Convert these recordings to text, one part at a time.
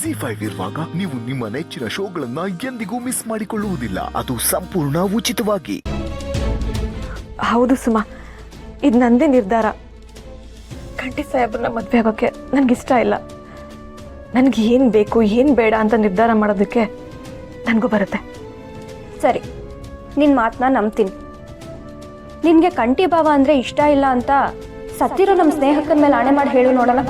ಜಿ5 ಇರುವಾಗ ನೀವು ನಿಮ್ಮ ನೆಚ್ಚಿನ ಶೋಗಳನ್ನ ಎಂದಿಗೂ ಮಿಸ್ ಮಾಡಿಕೊಳ್ಳುವುದಿಲ್ಲ. ಅದು ಸಂಪೂರ್ಣ ಉಚಿತವಾಗಿ. ಹೌದು ಸುಮಾ, ಇದು ನಂದೇ ನಿರ್ಧಾರ. ಕಂಠಿ ಸಾಹೇಬ್ರನ್ನ ಮದುವೆ ಆಗೋಕ್ಕೆ ನನಗಿಷ್ಟ ಇಲ್ಲ. ನನಗೆ ಏನು ಬೇಕು ಏನು ಬೇಡ ಅಂತ ನಿರ್ಧಾರ ಮಾಡೋದಕ್ಕೆ ನನಗೂ ಬರುತ್ತೆ. ಸರಿ, ನಿನ್ನ ಮಾತನ್ನ ನಂಬ್ತೀನಿ. ನಿನಗೆ ಕಂಠಿ ಭಾವ ಅಂದರೆ ಇಷ್ಟ ಇಲ್ಲ ಅಂತ ಸತ್ತಿರೋ ನಮ್ಮ ಸ್ನೇಹಕ್ಕನ ಮೇಲೆ ಆಣೆ ಮಾಡಿ ಹೇಳು ನೋಡೋಣ.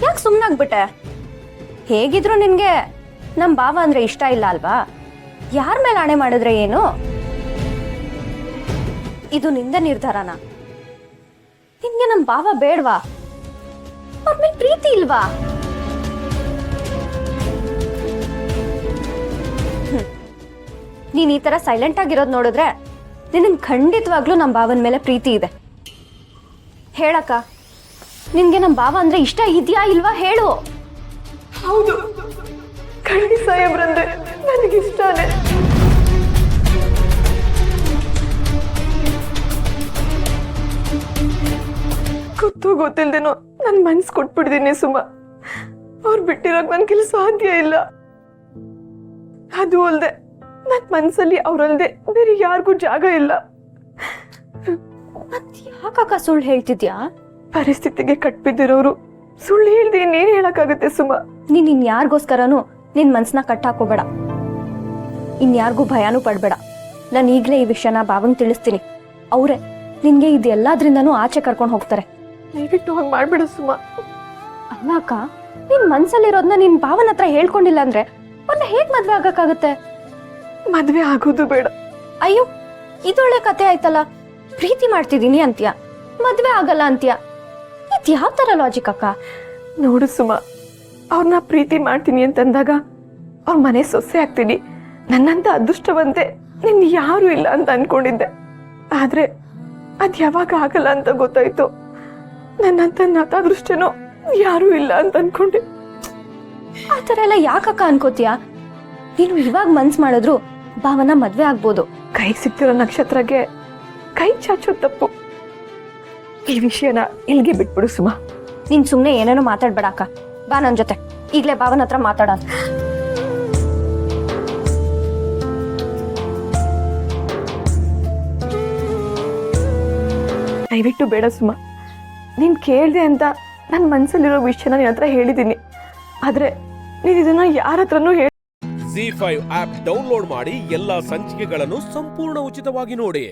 ಯಾಕೆ ಸುಮ್ಮನಾಗ್ಬಿಟ್ಟೆ? ಹೇಗಿದ್ರು ನಿನಗೆ ನಮ್ಮ ಭಾವ ಅಂದರೆ ಇಷ್ಟ ಇಲ್ಲ ಅಲ್ವಾ? ಯಾರ ಮೇಲೆ ಆಣೆ ಮಾಡಿದ್ರೆ ಏನು? ಇದು ನಿಂದ ನಿರ್ಧಾರನಾ? ನಿನಗೆ ನಮ್ಮ ಭಾವ ಬೇಡವಾ? ಅವ್ರ ಮೇಲೆ ಪ್ರೀತಿ ಇಲ್ವಾ? ನೀನ್ ಈ ತರ ಸೈಲೆಂಟ್ ಆಗಿರೋದು ನೋಡಿದ್ರೆ ನಿನಗೆ ಖಂಡಿತವಾಗ್ಲೂ ನಮ್ಮ ಭಾವನ ಮೇಲೆ ಪ್ರೀತಿ ಇದೆ. ಹೇಳಕ್ಕ, ನಿನ್ಗೆ ನಮ್ಮ ಭಾವ ಅಂದ್ರೆ ಇಷ್ಟ ಇದೆಯಾ ಇಲ್ವಾ ಹೇಳು. ಹೌದು, ಕಂಠಿ ಸಾಹೇಬ್ರಂದ್ರೆ ನನಗಿಷ್ಟನೇ. ಗೊತ್ತಿಲ್ದೇನೋ ನನ್ನ ಮನ್ಸು ಕೊಟ್ಬಿಡ್ತೀನಿ ಸುಮಾ. ಅವ್ರು ಬಿಟ್ಟಿರೋಕ್ ನನ್ ಕೆಲ ಸಾಧ್ಯ ಇಲ್ಲ. ಅದು ಅಲ್ದೆ ನನ್ನ ಮನ್ಸಲ್ಲಿ ಅವ್ರಲ್ದೆ ಬೇರೆ ಯಾರಿಗೂ ಜಾಗ ಇಲ್ಲ. ಯಾಕಕ್ಕ ಸುಳ್ಳು ಹೇಳ್ತಿದ್ಯಾ? ಪರಿಸ್ಥಿತಿಗೆ ಕಟ್ಬಿದ್ದಿರೋರು ಸುಳ್ಳು ಹೇಳ್ದೆ ಇನ್ನೇನ್ ಹೇಳಕ್ಕಾಗತ್ತೆ ಸುಮಾ. ನೀನ್ ಇನ್ಯಾರಿಗೋಸ್ಕರನೂ ನಿನ್ ಮನ್ಸನ್ನ ಕಟ್ಟಾಕೋಬೇಡ, ಇನ್ಯಾರಿಗೂ ಭಯಾನೂ ಪಡ್ಬೇಡ. ನಾನು ಈಗಲೇ ಈ ವಿಷಯನ ಭಾವಂಗ್ ತಿಳಿಸ್ತೀನಿ. ಅವರೇ ನಿನ್ಗೆ ಇದೆಲ್ಲದ್ರಿಂದನೂ ಆಚೆ ಕರ್ಕೊಂಡು ಹೋಗ್ತಾರೆ. ದಯವಿಟ್ಟು ಹಂಗೆ ಮಾಡ್ಬೇಡ ಸುಮಾ. ಅಲ್ಲ ಅಕ್ಕ, ನಿನ್ ಮನ್ಸಲ್ಲಿರೋದನ್ನ ನಿನ್ ಭಾವನ ಹತ್ರ ಹೇಳ್ಕೊಂಡಿಲ್ಲ ಅಂದ್ರೆ ಅವ್ರನ್ನ ಹೇಗ್ ಮದ್ವೆ ಆಗಕ್ಕಾಗತ್ತೆ? ಮದ್ವೆ ಆಗೋದು ಬೇಡ. ಅಯ್ಯೋ, ಇದೊಳ್ಳೆ ಕತೆ ಆಯ್ತಲ್ಲ. ಪ್ರೀತಿ ಮಾಡ್ತಿದೀನಿ ಅಂತ್ಯ, ಮದ್ವೆ ಆಗಲ್ಲ ಅಂತ್ಯ. ಇದ್ ಯಾವ ತರ ಲಾಜಿಕ್ ಅಕ್ಕ? ನೋಡು ಸುಮಾ, ಅವ್ರನ್ನ ಪ್ರೀತಿ ಮಾಡ್ತೀನಿ ಅಂತಂದಾಗ ಅವ್ರ ಮನೆ ಸೊಸೆ ಆಗ್ತೀನಿ. ನನ್ನಂತ ಅದೃಷ್ಟವಂತೆ ನಿನ್ ಯಾರು ಇಲ್ಲ ಅಂತ ಅನ್ಕೊಂಡಿದ್ದೆ. ಆದ್ರೆ ಅದ್ ಯಾವಾಗ ಆಗಲ್ಲ ಅಂತ ಗೊತ್ತಾಯ್ತು. ನನ್ನಂತ ನತಾದೃಷ್ಟನೋ ಯಾರು ಇಲ್ಲ ಅಂತ ಅನ್ಕೊಂಡೆ. ಆ ತರ ಎಲ್ಲ ಯಾಕಕ್ಕ ಅನ್ಕೋತೀಯ? ನೀನು ಇವಾಗ ಮನ್ಸ್ ಮಾಡಿದ್ರು ಭಾವನ ಮದ್ವೆ ಆಗ್ಬೋದು. ಕೈ ಸಿಕ್ತಿರೋ ನಕ್ಷತ್ರಕ್ಕೆ ಕೈ ಚಾಚೋ ತಪ್ಪು. ಈ ವಿಷಯನ ಇಲ್ಗೆ ಬಿಟ್ಬಿಡು ಸುಮಾ. ನೀನ್ ಸುಮ್ನೆ ಏನೇನೋ ಮಾತಾಡ್ಬೇಡ ಅಕ್ಕ. ಬಾ ನನ್ ಜೊತೆ, ಈಗ್ಲೇ ಭಾವನ ಹತ್ರ ಮಾತಾಡೋಣ. ದಯವಿಟ್ಟು ಬೇಡ ಸುಮಾ. ನೀನ್ ಕೇಳ್ದೆ ಅಂತ ನನ್ನ ಮನ್ಸಲ್ಲಿರೋ ವಿಷಯನ ನಿನ್ನ ಹತ್ರ ಹೇಳಿದ್ದೀನಿ. ಆದ್ರೆ ನೀನ್ ಇದನ್ನ ಯಾರ ಹತ್ರನೂ ಹೇಳಿ. ಜಿ5 ಆಪ್ ಡೌನ್ಲೋಡ್ ಮಾಡಿ ಎಲ್ಲಾ ಸಂಚಿಕೆಗಳನ್ನು ಸಂಪೂರ್ಣ ಉಚಿತವಾಗಿ ನೋಡಿ.